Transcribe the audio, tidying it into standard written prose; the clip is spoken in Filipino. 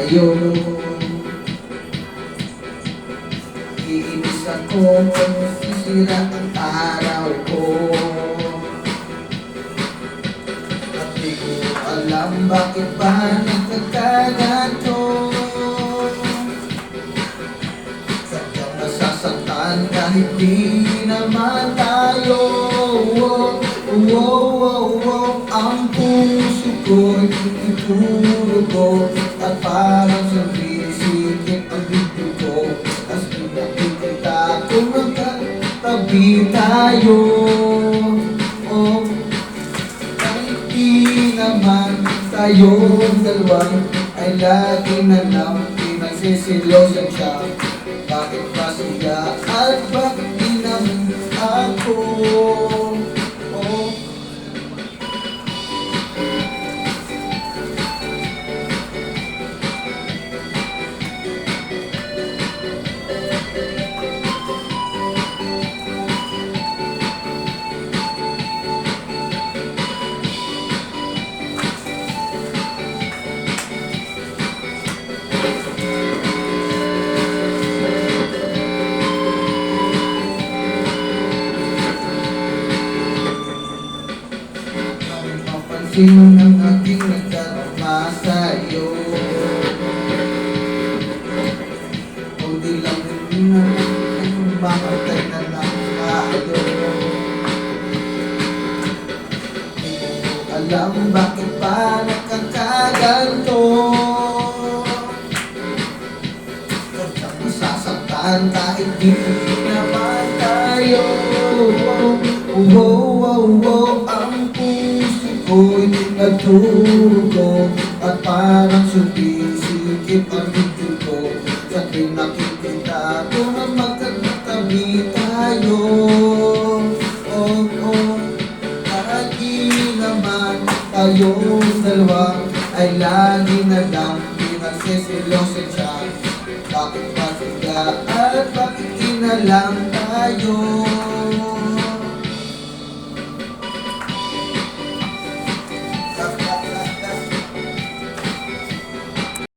tayo. Iinis ako kung sisira ang araw ko, at di ko alam bakit ba nagkakaganto. Sadyang nasasaktan kahit di naman tayo. Ang puso ko'y ituturo at parang sumisikip ang bibig ko. As pinakikita kung magkatabi tayo. Kahit di naman tayong dalawa ay lagi na lang pinagsisilosan siya. Bakit ba siya at bakit di naman ako? Sino ng aking nagdarama sa'yo? O di lang rin na mamatay na lang tayo. Di ko alam bakit ba nakakaganto. Sadyang masasaktan kahit di naman tayo. Ang puso ko'y nagtugo at parang sumisikip ang bibig ko. Sa pinakikita ko na magkatabi tayo. Lagi naman tayong dalawa ay lagi na lang pinagsisilosan siya. Bakit ba siya at bakit di na lang tayo?